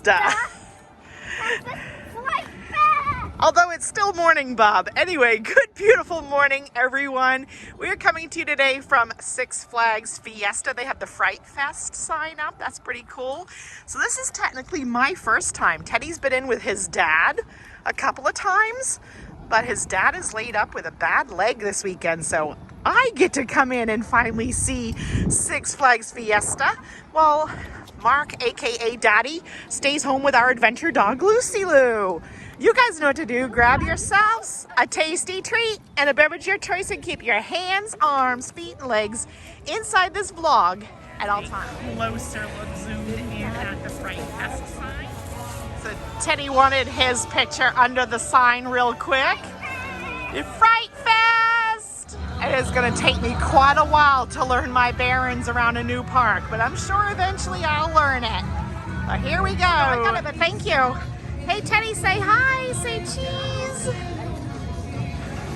Fiesta. Although it's still morning, Bob. Anyway, good, beautiful morning, everyone. We're coming to you today from Six Flags Fiesta. They have the Fright Fest sign up. That's pretty cool. So this is technically my first time. Teddy's been in with his dad a couple of times, but his dad is laid up with a bad leg this weekend, so I get to come in and finally see Six Flags Fiesta. Well, Mark, aka Daddy, stays home with our adventure dog, Lucy Lou. You guys know what to do. Grab yourselves a tasty treat and a beverage of your choice and keep your hands, arms, feet, and legs inside this vlog at all times. Closer look zoomed in at the Fright Fest sign. So Teddy wanted his picture under the sign real quick. The Fright Fest! It is going to take me quite a while to learn my bearings around a new park, but I'm sure eventually I'll learn it. But here we go. I got it, but thank you. Hey Teddy, say hi, say cheese.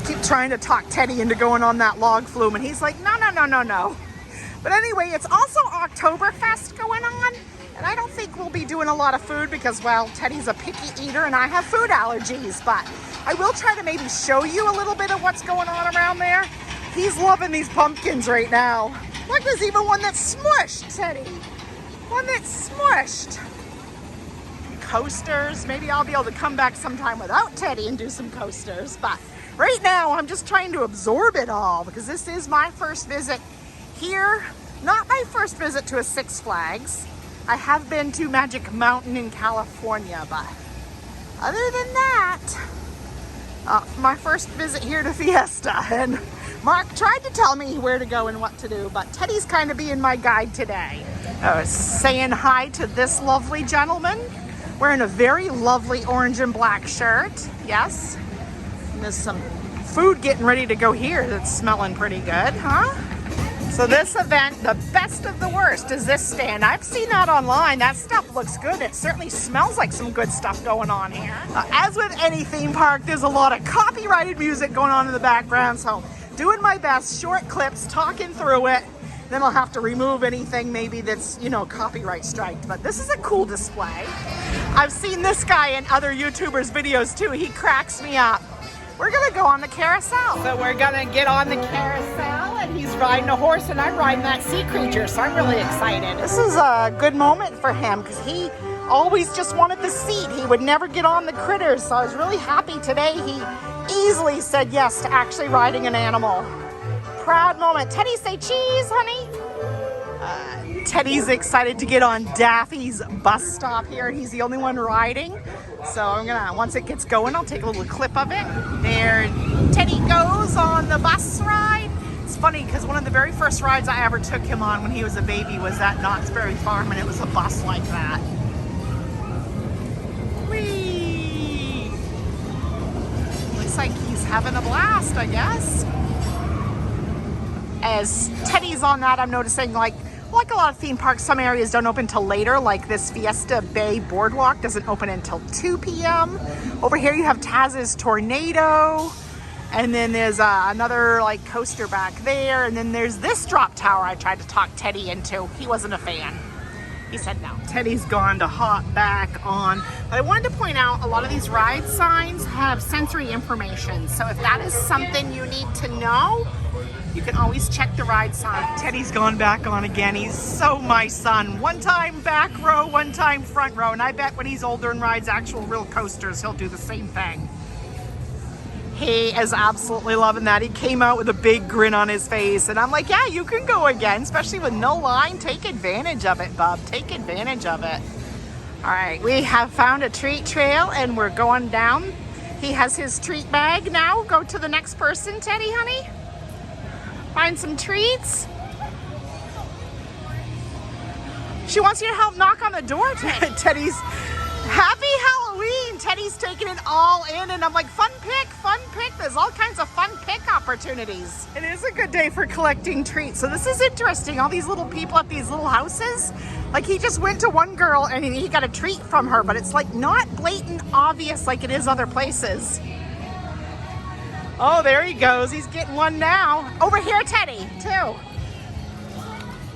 Keep trying to talk Teddy into going on that log flume, and he's like, no. But anyway, it's also Oktoberfest going on, and I don't think we'll be doing a lot of food because, well, Teddy's a picky eater and I have food allergies, but I will try to maybe show you a little bit of what's going on around there. He's loving these pumpkins right now. Look, there's even one that's smushed, Teddy. One that's smushed. Coasters. Maybe I'll be able to come back sometime without Teddy and do some coasters, but right now I'm just trying to absorb it all because this is my first visit here. Not my first visit to a Six Flags. I have been to Magic Mountain in California, but other than that, my first visit here to Fiesta. And Mark tried to tell me where to go and what to do, but Teddy's kind of being my guide today. I was saying hi to this lovely gentleman wearing a very lovely orange and black shirt. Yes. And there's some food getting ready to go here that's smelling pretty good, huh? So this event, the best of the worst, is this stand. I've seen that online. That stuff looks good. It certainly smells like some good stuff going on here. As with any theme park, there's a lot of copyrighted music going on in the background, so doing my best, short clips, talking through it. Then I'll have to remove anything maybe that's, you know, copyright striked. But this is a cool display. I've seen this guy in other YouTubers' videos too. He cracks me up. We're gonna go on the carousel. So we're gonna get on the carousel and he's riding a horse and I'm riding that sea creature. So I'm really excited. This is a good moment for him because he always just wanted the seat. He would never get on the critters. So I was really happy today. He easily said yes to actually riding an animal. Proud moment. Teddy, say cheese, honey. Teddy's excited to get on Daffy's bus stop here. He's the only one riding. So I'm gonna, once it gets going, I'll take a little clip of it. There Teddy goes on the bus ride. It's funny because one of the very first rides I ever took him on when he was a baby was at Knott's Berry Farm, and it was a bus like that. Whee! Looks like he's having a blast, I guess. As Teddy's on that, I'm noticing like a lot of theme parks, some areas don't open till later, like this Fiesta Bay Boardwalk doesn't open until 2 p.m. Over here you have Taz's Tornado, and then there's another like coaster back there, and then there's this drop tower I tried to talk Teddy into. He wasn't a fan. He said no. Teddy's gone to hop back on. But I wanted to point out a lot of these ride signs have sensory information. So if that is something you need to know, you can always check the ride sign. Teddy's gone back on again. He's so my son. One time back row, one time front row. And I bet when he's older and rides actual real coasters, he'll do the same thing. He is absolutely loving that. He came out with a big grin on his face. And I'm like, yeah, you can go again, especially with no line. Take advantage of it, bub. Take advantage of it. All right, we have found a treat trail and we're going down. He has his treat bag now. Go to the next person, Teddy, honey. Find some treats. She wants you to help knock on the door, Teddy's. Happy Halloween! Teddy's taking it all in, and I'm like, fun pick, fun pick. There's all kinds of fun pick opportunities. It is a good day for collecting treats. So this is interesting. All these little people at these little houses. Like he just went to one girl and he got a treat from her, but it's like not blatant obvious like it is other places. Oh, there he goes. He's getting one now. Over here, Teddy, too.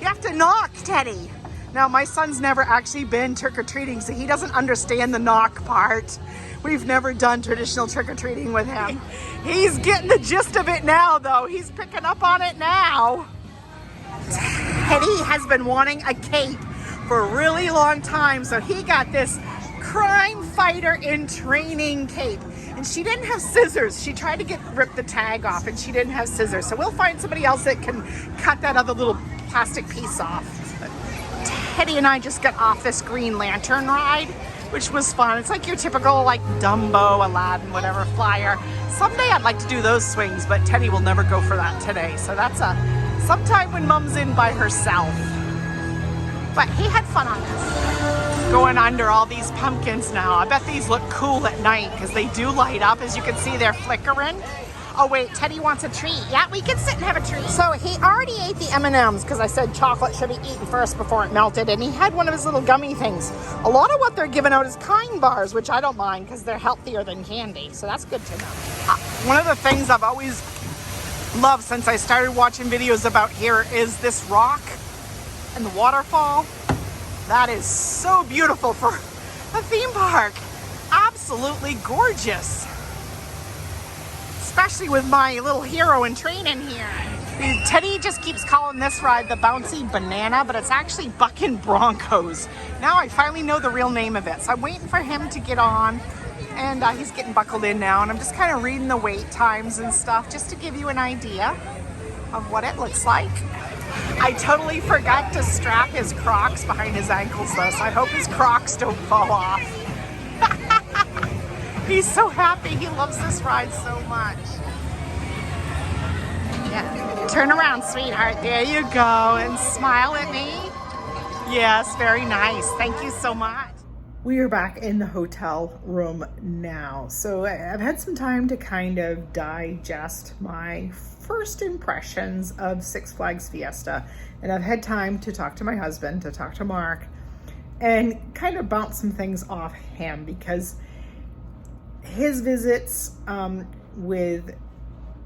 You have to knock, Teddy. Now, my son's never actually been trick-or-treating, so he doesn't understand the knock part. We've never done traditional trick-or-treating with him. He's getting the gist of it now, though. He's picking up on it now. Teddy has been wanting a cape for a really long time, so he got this crime fighter in training cape. And she didn't have scissors. She tried to rip the tag off, and she didn't have scissors. So we'll find somebody else that can cut that other little plastic piece off. But Teddy and I just got off this Green Lantern ride, which was fun. It's like your typical like Dumbo, Aladdin, whatever flyer. Someday I'd like to do those swings, but Teddy will never go for that today. So that's sometime when Mom's in by herself. But he had fun on this. Going under all these pumpkins now. I bet these look cool at night because they do light up. As you can see, they're flickering. Oh wait, Teddy wants a treat. Yeah, we can sit and have a treat. So he already ate the M&Ms because I said chocolate should be eaten first before it melted, and he had one of his little gummy things. A lot of what they're giving out is kind bars, which I don't mind because they're healthier than candy, so that's good to know. One of the things I've always loved since I started watching videos about here is this rock and the waterfall. That is so beautiful for a theme park. Absolutely gorgeous. Especially with my little hero in training here. Teddy just keeps calling this ride the Bouncy Banana, but it's actually Bucking Broncos. Now I finally know the real name of it. So I'm waiting for him to get on, and he's getting buckled in now, and I'm just kind of reading the wait times and stuff just to give you an idea of what it looks like. I totally forgot to strap his Crocs behind his ankles though, so I hope his Crocs don't fall off. He's so happy. He loves this ride so much. Yeah. Turn around, sweetheart. There you go. And smile at me. Yes, very nice. Thank you so much. We are back in the hotel room now. So I've had some time to kind of digest my first impressions of Six Flags Fiesta. And I've had time to talk to my husband, to talk to Mark, and kind of bounce some things off him because his visits with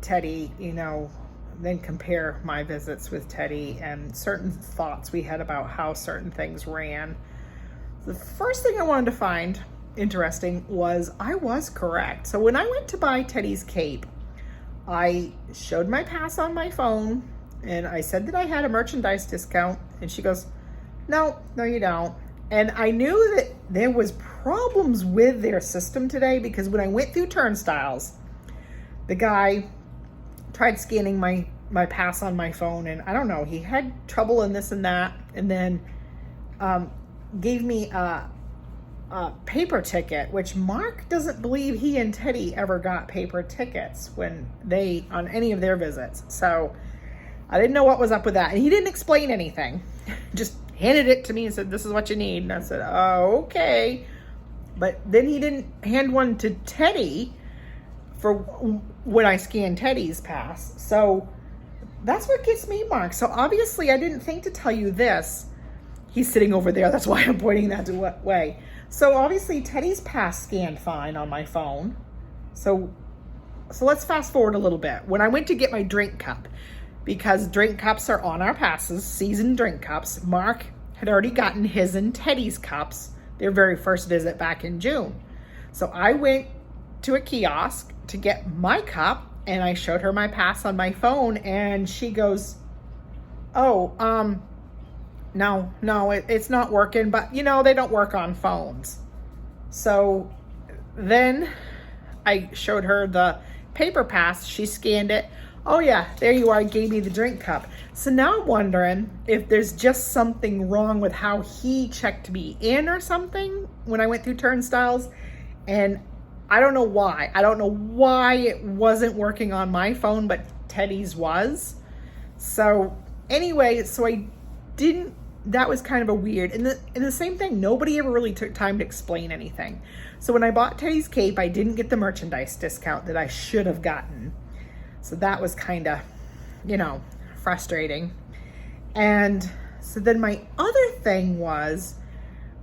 Teddy, you know, then compare my visits with Teddy and certain thoughts we had about how certain things ran. The first thing I wanted to find interesting was I was correct. So when I went to buy Teddy's cape, I showed my pass on my phone and I said that I had a merchandise discount, and she goes, no, you don't. And I knew that there was problems with their system today because when I went through turnstiles, the guy tried scanning my pass on my phone, and I don't know, he had trouble in this and that, and then gave me a paper ticket, which Mark doesn't believe he and Teddy ever got paper tickets when on any of their visits. So I didn't know what was up with that. And he didn't explain anything, just handed it to me and said, this is what you need. And I said, oh, okay. But then he didn't hand one to Teddy for when I scanned Teddy's pass. So that's what gets me, Mark. So obviously I didn't think to tell you this. He's sitting over there. That's why I'm pointing that way. So obviously Teddy's pass scanned fine on my phone. So let's fast forward a little bit. When I went to get my drink cup, because drink cups are on our passes, seasoned drink cups, Mark had already gotten his and Teddy's cups their very first visit back in June. So I went to a kiosk to get my cup, and I showed her my pass on my phone, and she goes, oh, no, it's not working, but you know, they don't work on phones. So then I showed her the paper pass, she scanned it. Oh yeah, there you are, gave me the drink cup. So now I'm wondering if there's just something wrong with how he checked me in or something when I went through turnstiles. And I don't know why. I don't know why it wasn't working on my phone, but Teddy's was. So anyway, that was kind of a weird, and the same thing, nobody ever really took time to explain anything. So when I bought Teddy's cape, I didn't get the merchandise discount that I should have gotten. So that was kind of, frustrating. And so then my other thing was,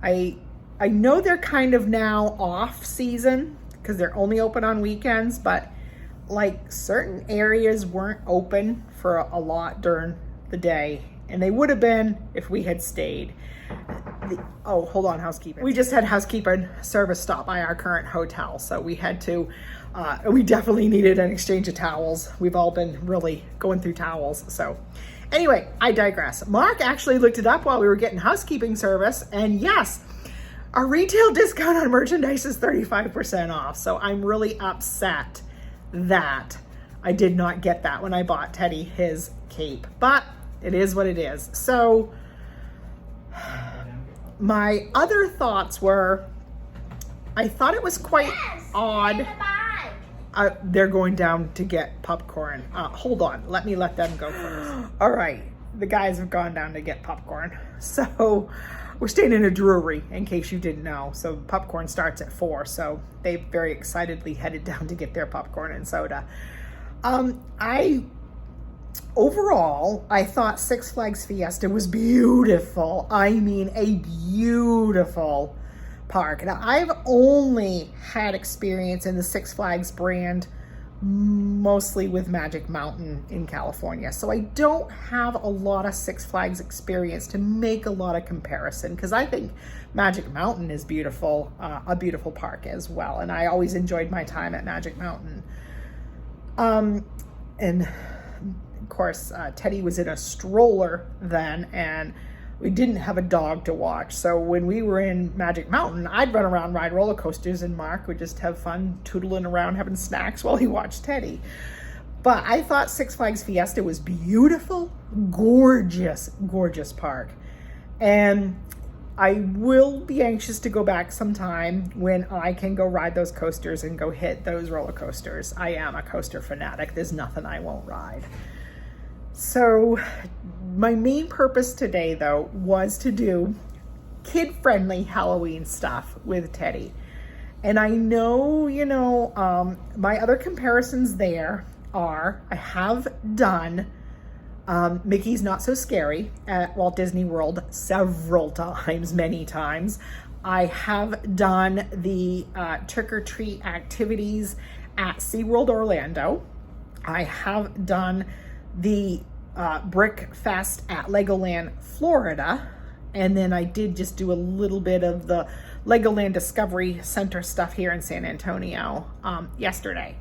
I know they're kind of now off season because they're only open on weekends, but like certain areas weren't open for a lot during the day, and they would have been if we had stayed. Oh, hold on, housekeeping. We just had housekeeping service stop by our current hotel, so we had to, we definitely needed an exchange of towels. We've all been really going through towels, so. Anyway, I digress. Mark actually looked it up while we were getting housekeeping service, and yes, our retail discount on merchandise is 35% off, so I'm really upset that I did not get that when I bought Teddy his cape, but it is what it is. So my other thoughts were, I thought it was quite odd. They're going down to get popcorn. Hold on, let them go first. All right, the guys have gone down to get popcorn. So we're staying in a brewery, in case you didn't know. So popcorn starts at 4, so they very excitedly headed down to get their popcorn and soda. Overall, I thought Six Flags Fiesta was beautiful. I mean, a beautiful park. Now, I've only had experience in the Six Flags brand, mostly with Magic Mountain in California. So I don't have a lot of Six Flags experience to make a lot of comparison, because I think Magic Mountain is beautiful, a beautiful park as well. And I always enjoyed my time at Magic Mountain. And of course, Teddy was in a stroller then, and we didn't have a dog to watch. So when we were in Magic Mountain, I'd run around, ride roller coasters, and Mark would just have fun tootling around, having snacks while he watched Teddy. But I thought Six Flags Fiesta was beautiful, gorgeous, gorgeous park. And I will be anxious to go back sometime when I can go ride those coasters and go hit those roller coasters. I am a coaster fanatic. There's nothing I won't ride. So my main purpose today, though, was to do kid-friendly Halloween stuff with Teddy. And I know, my other comparisons there are, I have done Mickey's Not So Scary at Walt Disney World several times, many times. I have done the trick-or-treat activities at SeaWorld Orlando. I have done the Brick Fest at Legoland Florida, and then I did just do a little bit of the Legoland Discovery Center stuff here in San Antonio yesterday.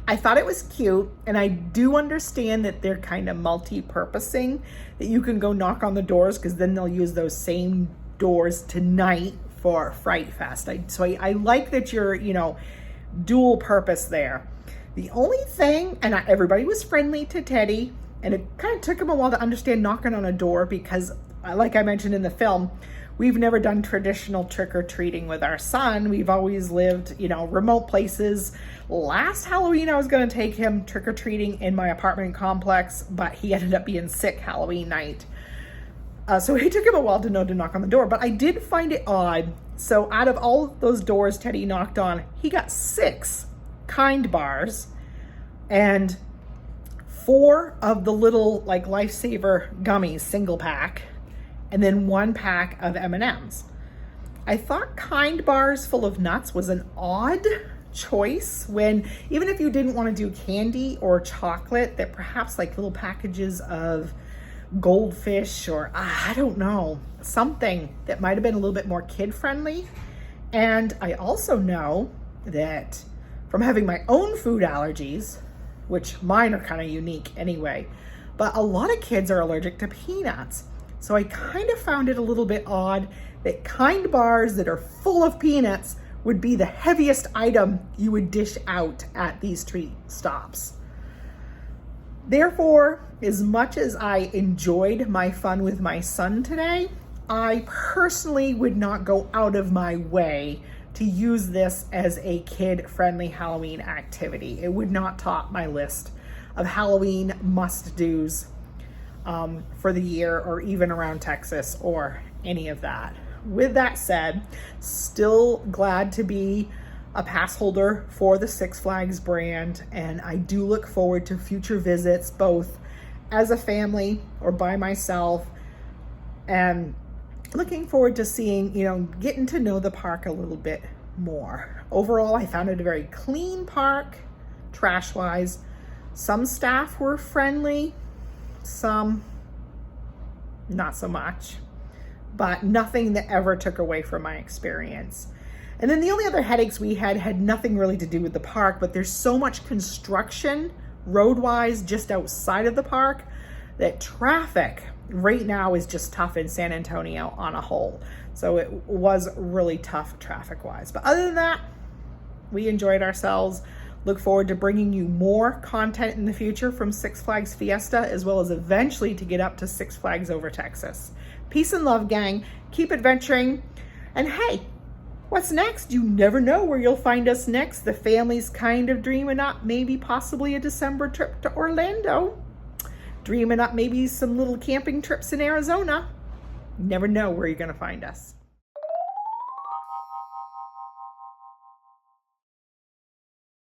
I thought it was cute, and I do understand that they're kind of multi-purposing, that you can go knock on the doors, because then they'll use those same doors tonight for Fright Fest. So I like that you're, dual purpose there. The only thing, and everybody was friendly to Teddy, and it kind of took him a while to understand knocking on a door, because like I mentioned in the film, we've never done traditional trick-or-treating with our son. We've always lived, remote places. Last Halloween, I was going to take him trick-or-treating in my apartment complex, but he ended up being sick Halloween night. So it took him a while to know to knock on the door, but I did find it odd. So out of all those doors Teddy knocked on, he got 6 Kind bars and 4 of the little Lifesaver gummies, single pack, and then 1 pack of M&Ms. I thought Kind bars full of nuts was an odd choice, when even if you didn't want to do candy or chocolate, that perhaps little packages of goldfish or I don't know, something that might have been a little bit more kid friendly. And I also know that from having my own food allergies, which mine are kind of unique anyway, but a lot of kids are allergic to peanuts. So I kind of found it a little bit odd that Kind bars that are full of peanuts would be the heaviest item you would dish out at these treat stops. Therefore, as much as I enjoyed my fun with my son today, I personally would not go out of my way to use this as a kid-friendly Halloween activity. It would not top my list of Halloween must-dos for the year, or even around Texas, or any of that. With that said, still glad to be a pass holder for the Six Flags brand, and I do look forward to future visits, both as a family or by myself, and looking forward to seeing, getting to know the park a little bit more. Overall, I found it a very clean park, trash-wise. Some staff were friendly, some, not so much, but nothing that ever took away from my experience. And then the only other headaches we had nothing really to do with the park, but there's so much construction road-wise just outside of the park that traffic right now is just tough in San Antonio on a whole. So it was really tough traffic-wise. But other than that, we enjoyed ourselves. Look forward to bringing you more content in the future from Six Flags Fiesta, as well as eventually to get up to Six Flags Over Texas. Peace and love, gang. Keep adventuring. And hey, what's next? You never know where you'll find us next. The family's kind of dreaming up maybe possibly a December trip to Orlando. Dreaming up maybe some little camping trips in Arizona. You never know where you're going to find us.